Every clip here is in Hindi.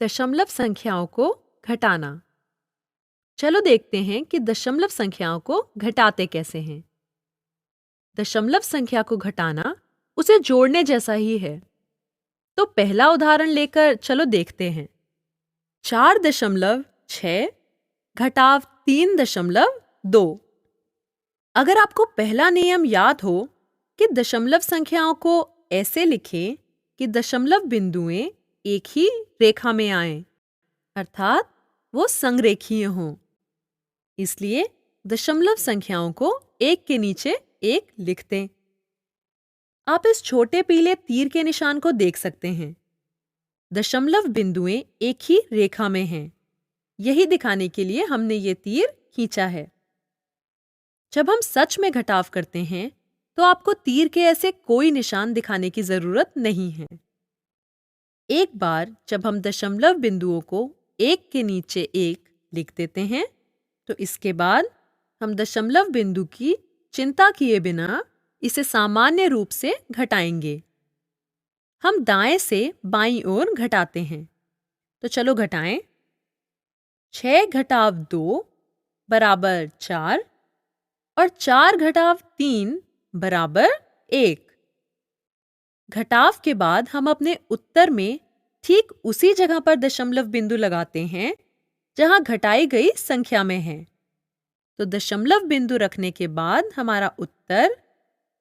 दशमलव संख्याओं को घटाना। चलो देखते हैं कि दशमलव संख्याओं को घटाते कैसे हैं। दशमलव संख्या को घटाना उसे जोड़ने जैसा ही है। तो पहला उदाहरण लेकर चलो देखते हैं। 4.6 घटाव 3.2। अगर आपको पहला नियम याद हो कि दशमलव संख्याओं को ऐसे लिखें कि दशमलव बिंदुएं एक ही रेखा में आएं, अर्थात वो संरेखीय हों। इसलिए दशमलव संख्याओं को एक के नीचे एक लिख दें। आप इस छोटे पीले तीर के निशान को देख सकते हैं। दशमलव बिंदुएं एक ही रेखा में हैं। यही दिखाने के लिए हमने ये तीर खींचा है। जब हम सच में घटाव करते हैं तो आपको तीर के ऐसे कोई निशान दिखाने की जरूरत नहीं है। एक बार जब हम दशमलव बिंदुओं को एक के नीचे एक लिख देते हैं तो इसके बाद हम दशमलव बिंदु की चिंता किए बिना इसे सामान्य रूप से घटाएंगे। हम दाएं से बाईं ओर घटाते हैं। तो चलो घटाएं। 6 घटाव 2 बराबर 4 और 4 घटाव 3 बराबर 1। घटाव के बाद हम अपने उत्तर में ठीक उसी जगह पर दशमलव बिंदु लगाते हैं जहां घटाई गई संख्या में है। तो दशमलव बिंदु रखने के बाद हमारा उत्तर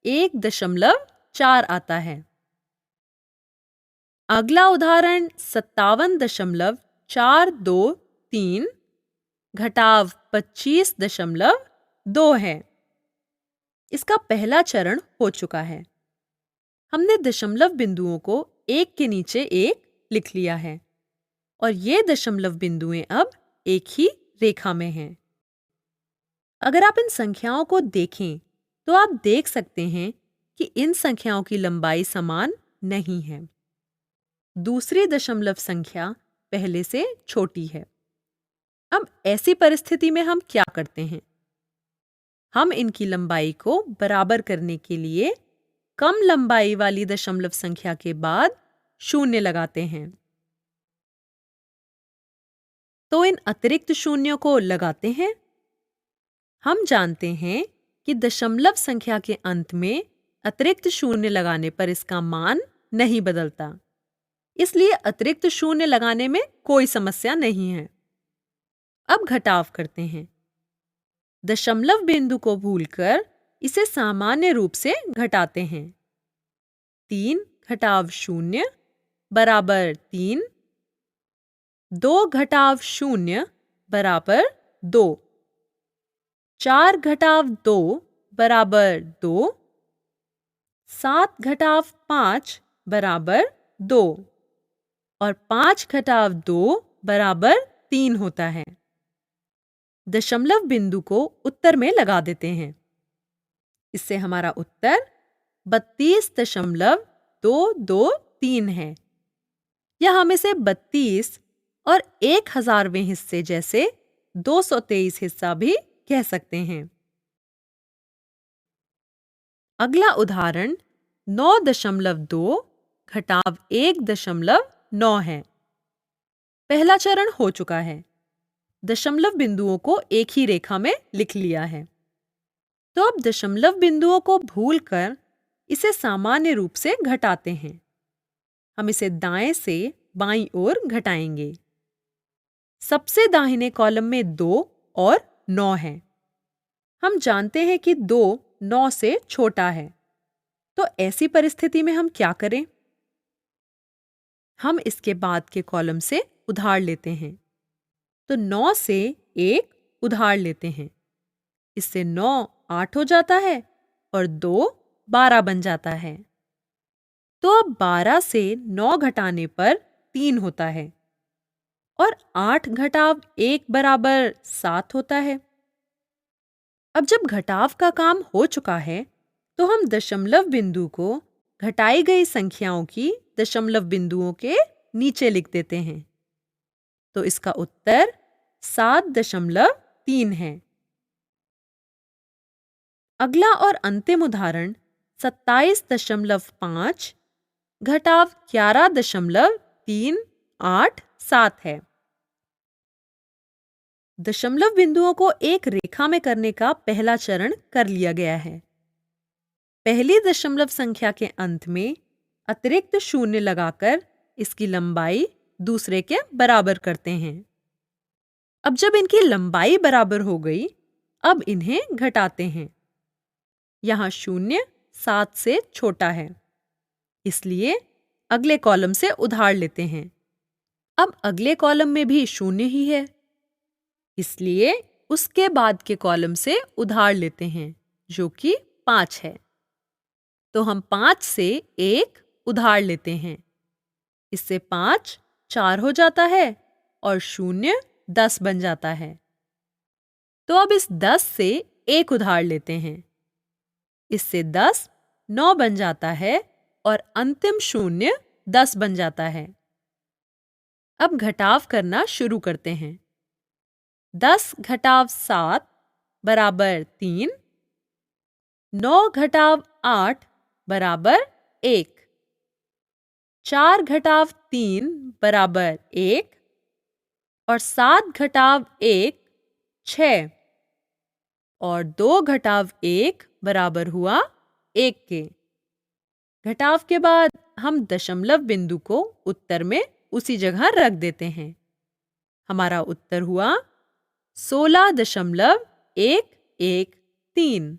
1.4 आता है। अगला उदाहरण 57.423 घटाव 25.2 है। इसका पहला चरण हो चुका है। हमने दशमलव बिंदुओं को एक के नीचे एक लिख लिया है और ये दशमलव बिंदुएं अब एक ही रेखा में हैं। अगर आप इन संख्याओं को देखें तो आप देख सकते हैं कि इन संख्याओं की लंबाई समान नहीं है। दूसरी दशमलव संख्या पहले से छोटी है। अब ऐसी परिस्थिति में हम क्या करते हैं? हम इनकी लंबाई को बराबर करने के लिए कम लंबाई वाली दशमलव संख्या के बाद शून्य लगाते हैं। तो इन अतिरिक्त शून्यों को लगाते हैं। हम जानते हैं कि दशमलव संख्या के अंत में अतिरिक्त शून्य लगाने पर इसका मान नहीं बदलता, इसलिए अतिरिक्त शून्य लगाने में कोई समस्या नहीं है। अब घटाव करते हैं। दशमलव बिंदु को भूलकर इसे सामान्य रूप से घटाते हैं। 3 घटाव 0 बराबर 3, 2 घटाव 0 बराबर 2, 4 घटाव 2 बराबर 2, 7 घटाव 5 बराबर 2 और 5 घटाव 2 बराबर 3 होता है। दशमलव बिंदु को उत्तर में लगा देते हैं। इससे हमारा उत्तर 32.223 है। या हम इसे 32 और 1000वें हिस्से जैसे 223 हिस्सा भी कह सकते हैं। अगला उदाहरण 9.2 घटाव 1.9 है। पहला चरण हो चुका है। दशमलव बिंदुओं को एक ही रेखा में लिख लिया है। तो अब दशमलव बिंदुओं को भूलकर इसे सामान्य रूप से घटाते हैं। हम इसे दाएं से बाईं ओर घटाएंगे। सबसे दाहिने कॉलम में 2 और 9 है। हम जानते हैं कि 2 9 से छोटा है। तो ऐसी परिस्थिति में हम क्या करें? हम इसके बाद के कॉलम से उधार लेते हैं। तो 9 से 1 उधार लेते हैं। इससे 9 8 हो जाता है और 2 12 बन जाता है। तो अब 12 से 9 घटाने पर 3 होता है और 8 घटाव 1 बराबर 7 होता है। अब जब घटाव का काम हो चुका है तो हम दशमलव बिंदु को घटाई गई संख्याओं की दशमलव बिंदुओं के नीचे लिख देते हैं। तो इसका उत्तर 7.3 है। अगला और अंतिम उदाहरण 27.5 घटाव 11.38 7 है। दशमलव बिंदुओं को एक रेखा में करने का पहला चरण कर लिया गया है। पहली दशमलव संख्या के अंत में अतिरिक्त शून्य लगाकर इसकी लंबाई दूसरे के बराबर करते हैं। अब जब इनकी लंबाई बराबर हो गई, अब इन्हें घटाते हैं। यहाँ शून्य 7 से छोटा है, इसलिए अगले कॉलम से उधार लेते हैं। अब अगले कॉलम में भी शून्य ही है, इसलिए उसके बाद के कॉलम से उधार लेते हैं, जो कि 5 है। तो हम 5 से 1 उधार लेते हैं। इससे 5 4 हो जाता है और शून्य 10 बन जाता है। तो अब इस 10 से 1 उधार लेते हैं। इससे 10 9 बन जाता है और अंतिम शून्य 10 बन जाता है। अब घटाव करना शुरू करते हैं। 10 घटाव 7 बराबर 3, 9 घटाव 8 बराबर 1, 4 घटाव 3 बराबर 1 और 7 घटाव 1 6 और 2 घटाव 1 बराबर हुआ 1 के। घटाव के बाद हम दशमलव बिंदु को उत्तर में उसी जगह रख देते हैं। हमारा उत्तर हुआ 16.113।